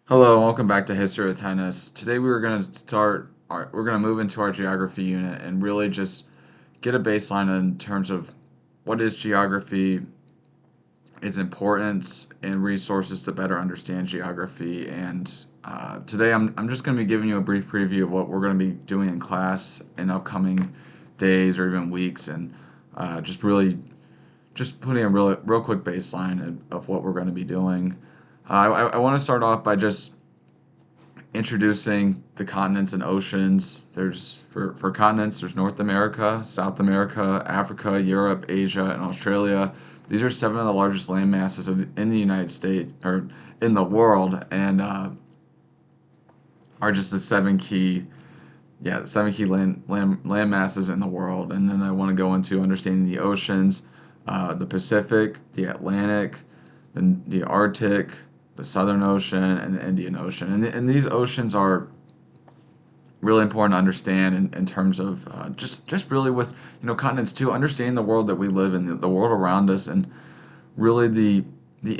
Hello, and welcome back to History with Tennis. Today we're going to move into our geography unit and really just get a baseline in terms of what is geography, its importance, and resources to better understand geography. And today I'm just going to be giving you a brief preview of what we're going to be doing in class in upcoming days or even weeks, and just putting a real quick baseline of what we're going to be doing. I want to start off by just introducing the continents and oceans. For continents, there's North America, South America, Africa, Europe, Asia, and Australia. These are seven of the largest land masses in the United States or in the world, and are just the seven key land masses in the world. And then I want to go into understanding the oceans, the Pacific, the Atlantic, the Arctic, the Southern Ocean, and the Indian Ocean. And these oceans are really important to understand in terms of just really with continents too, understanding the world that we live in, the world around us, and really the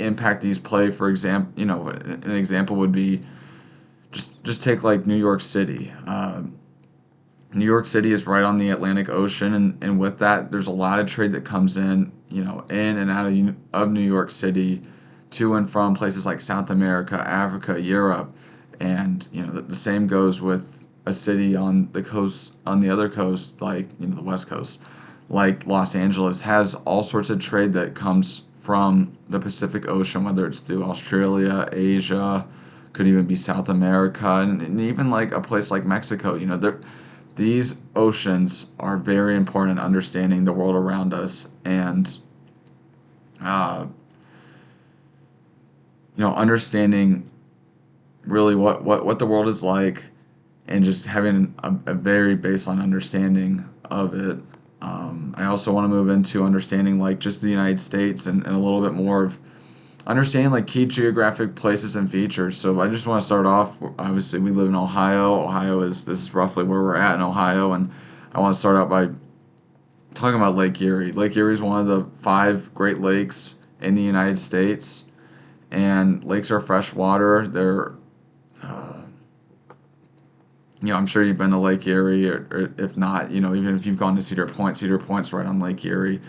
impact these play. For example, an example would be just take like New York City. New York City is right on the Atlantic Ocean, and with that, there's a lot of trade that comes in, in and out of New York City, to and from places like South America, Africa, Europe, and the same goes with a city on the coast, on the other coast, like the West Coast, like Los Angeles, has all sorts of trade that comes from the Pacific Ocean, whether it's through Australia, Asia, could even be South America, and even like a place like Mexico. These oceans are very important in understanding the world around us, and uh, understanding really what the world is like, and just having a very baseline understanding of it. I also want to move into understanding like just the United States, and a little bit more of understanding like key geographic places and features. So I just want to start off. Obviously, we live in Ohio. This is roughly where we're at in Ohio, and I want to start out by talking about Lake Erie. Lake Erie is one of the five Great Lakes in the United States, and lakes are freshwater. Uh, I'm sure you've been to Lake Erie, or if not, even if you've gone to Cedar Point, Cedar Point's right on Lake Erie.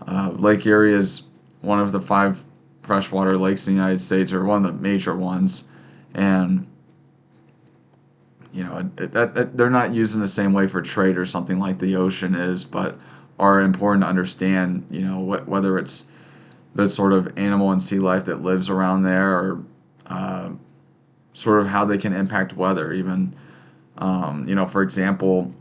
Lake Erie is one of the five freshwater lakes in the United States, or one of the major ones, and they're not used in the same way for trade or something like the ocean is, but are important to understand. Whether it's the sort of animal and sea life that lives around there, or uh, sort of how they can impact weather. Even, for example,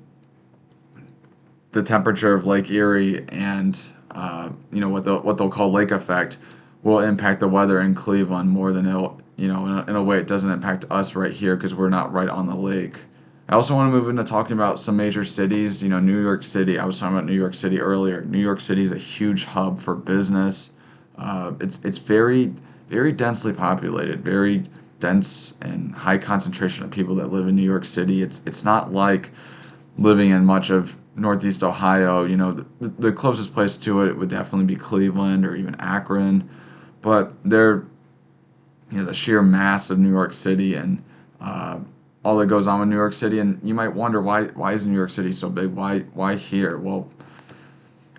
the temperature of Lake Erie and what they'll call lake effect will impact the weather in Cleveland more than it'll in a way it doesn't impact us right here because we're not right on the lake. I also want to move into talking about some major cities. New York City. I was talking about New York City earlier. New York City is a huge hub for business. It's very densely populated, very dense and high concentration of people that live in New York City. It's not like living in much of Northeast Ohio. The closest place to it would definitely be Cleveland or even Akron, but the sheer mass of New York City, and uh, all that goes on with New York City. And you might wonder, why is New York City so big? Why here? Well,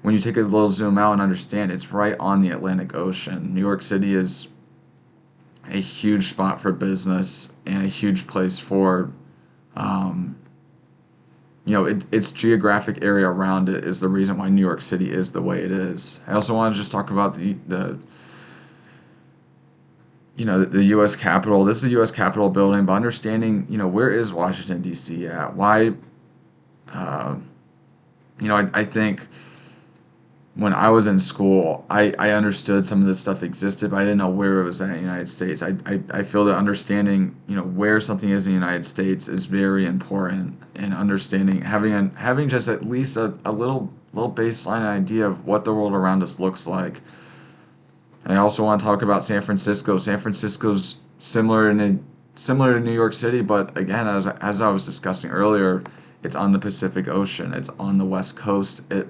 when you take a little zoom out and understand, it's right on the Atlantic Ocean. New York City is a huge spot for business and a huge place for um, its geographic area around it is the reason why New York City is the way it is. I also want to just talk about the U.S. Capitol. This is the U.S. Capitol building, but understanding, where is Washington D.C. at? Why, uh, I think when I was in school, I understood some of this stuff existed, but I didn't know where it was at in the United States. I feel that understanding, where something is in the United States is very important, and understanding, having just at least a little baseline idea of what the world around us looks like. And I also want to talk about San Francisco. San Francisco's similar to New York City, but again, as I was discussing earlier, it's on the Pacific Ocean. It's on the West Coast. It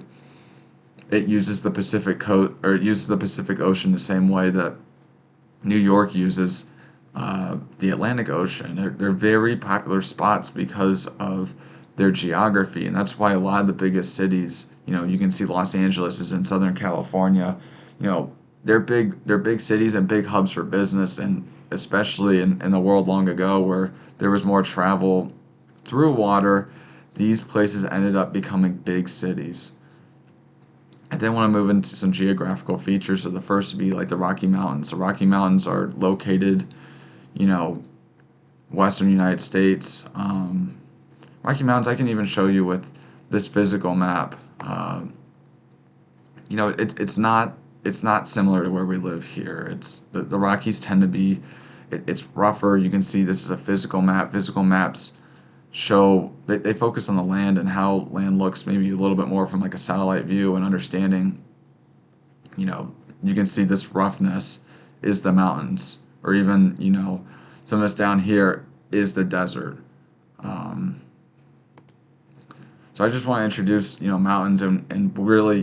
uses the Pacific Ocean the same way that New York uses the Atlantic Ocean. They're very popular spots because of their geography, and that's why a lot of the biggest cities, you can see Los Angeles is in Southern California. You know, they're big cities and big hubs for business, and especially in the world long ago where there was more travel through water, these places ended up becoming big cities. I then want to move into some geographical features. So the first would be like the Rocky Mountains. The Rocky Mountains are located, you know, Western United States. Rocky Mountains, I can even show you with this physical map. It's not similar to where we live here. The Rockies tend to be, it's rougher. You can see this is a physical map. Physical maps show they focus on the land and how land looks maybe a little bit more from like a satellite view and understanding. You can see this roughness is the mountains, or even some of this down here is the desert. Um, so I just want to introduce mountains and really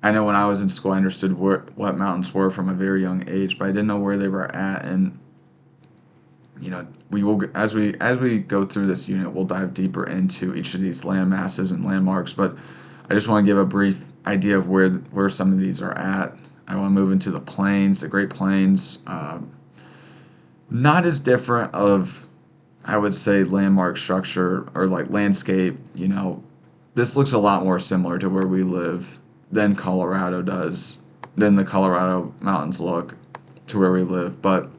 I know when I was in school I understood what mountains were from a very young age, but I didn't know where they were at. And we will as we go through this unit, we'll dive deeper into each of these land masses and landmarks. But I just want to give a brief idea of where some of these are at. I want to move into the plains, the Great Plains. Not as different of, I would say, landmark structure or like landscape. This looks a lot more similar to where we live than Colorado does, than the Colorado mountains look to where we live. But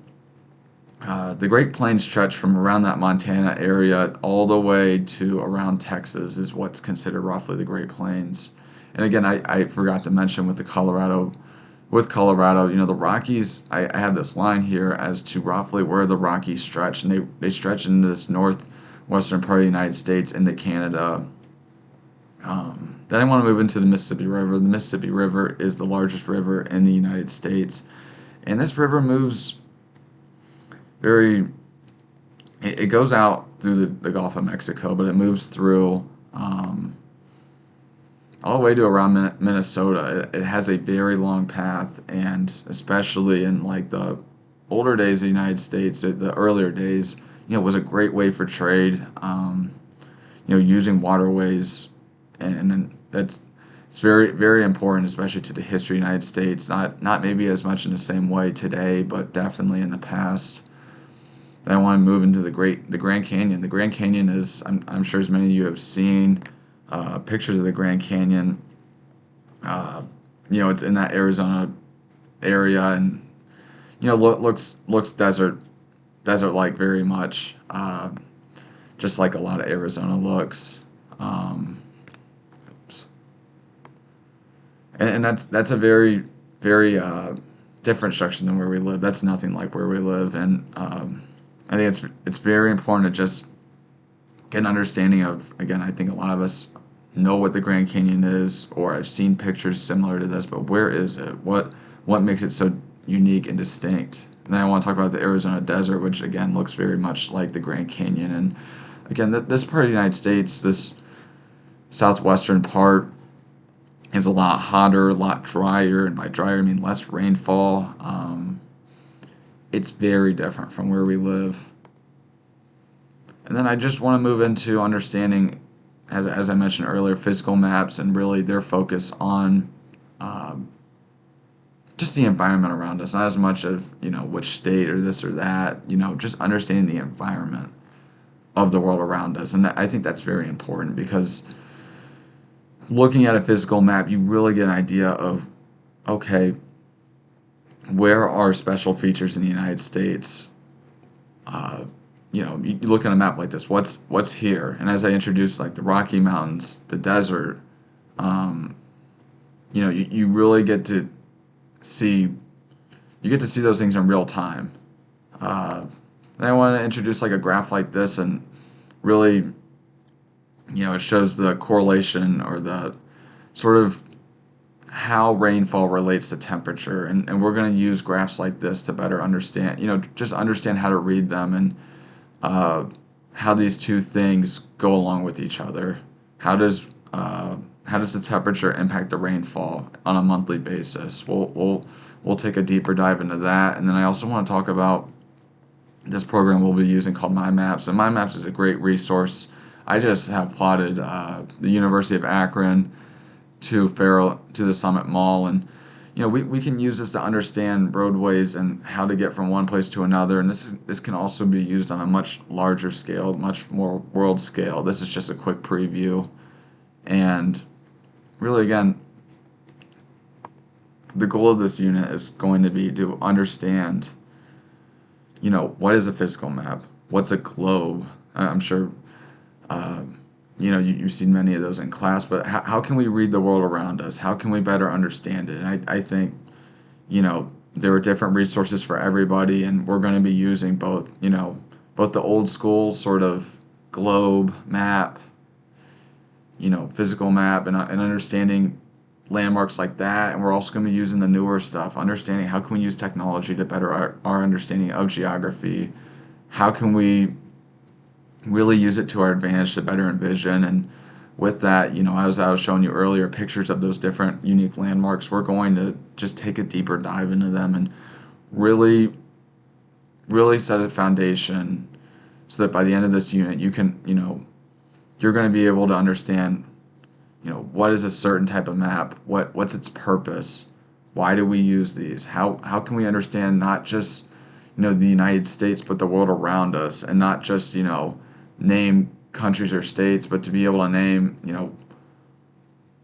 the Great Plains stretch from around that Montana area all the way to around Texas is what's considered roughly the Great Plains. And again, I forgot to mention with Colorado, the Rockies, I have this line here as to roughly where the Rockies stretch, and they stretch into this northwestern part of the United States into Canada. Then I want to move into the Mississippi River. The Mississippi River is the largest river in the United States, and this river moves very it goes out through the Gulf of Mexico, but it moves through all the way to around Minnesota. It has a very long path, and especially in like the older days of the United States, the earlier days, was a great way for trade. Using waterways, and that's it's very very important, especially to the history of the United States. Not maybe as much in the same way today, but definitely in the past. Then I want to move into the Grand Canyon. The Grand Canyon is, I'm sure as many of you have seen pictures of the Grand Canyon. Uh, it's in that Arizona area, and looks desert like very much, just like a lot of Arizona looks. Um, oops. And that's a very very different structure than where we live. That's nothing like where we live, and I think it's very important to just get an understanding of. Again, I think a lot of us know what the Grand Canyon is, or I've seen pictures similar to this, but where is it? What makes it so unique and distinct? And then I want to talk about the Arizona desert, which again looks very much like the Grand Canyon. And again, this part of the United States, this southwestern part, is a lot hotter, a lot drier, and by drier I mean less rainfall. It's very different from where we live. And then I just want to move into understanding, as I mentioned earlier, physical maps and really their focus on um, just the environment around us, not as much of which state or this or that. Just understanding the environment of the world around us, and I think that's very important because looking at a physical map, you really get an idea of, okay, where are special features in the United States? Uh, you look at a map like this, what's here? And as I introduced, like the Rocky Mountains, the desert, um, you really see get to see those things in real time. Uh, and I want to introduce like a graph like this, and really, it shows the correlation or the sort of how rainfall relates to temperature, and we're going to use graphs like this to better understand, just understand how to read them, and uh, how these two things go along with each other. How does how does the temperature impact the rainfall on a monthly basis? We'll we'll take a deeper dive into that. And then I also want to talk about this program we'll be using called MyMaps. And MyMaps is a great resource. I just have plotted the University of Akron to Farrell to the Summit Mall, and we can use this to understand roadways and how to get from one place to another. And this can also be used on a much larger scale, much more world scale. This is just a quick preview, and really again, the goal of this unit is going to be to understand, what is a physical map? What's a globe? I'm sure, uh, you've seen many of those in class, but how can we read the world around us? How can we better understand it? And I think, there are different resources for everybody, and we're going to be using both the old school sort of globe map, physical map, and understanding landmarks like that. And we're also going to be using the newer stuff, understanding how can we use technology to better our understanding of geography. How can we really use it to our advantage to better envision? And with that, as I was showing you earlier, pictures of those different unique landmarks, we're going to just take a deeper dive into them and really, really set a foundation so that by the end of this unit, you're going to be able to understand, what is a certain type of map? What's its purpose? Why do we use these? How can we understand not just, the United States, but the world around us, and not just, name countries or states, but to be able to name,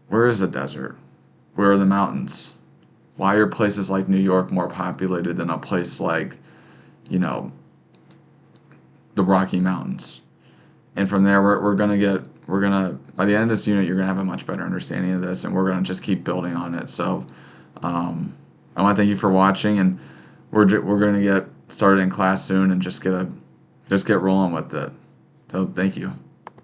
where is the desert? Where are the mountains? Why are places like New York more populated than a place like, you know, the Rocky Mountains? And from there, by the end of this unit, you're gonna have a much better understanding of this, and we're gonna just keep building on it. So, I want to thank you for watching, and we're gonna get started in class soon, and just get rolling with it. So, thank you.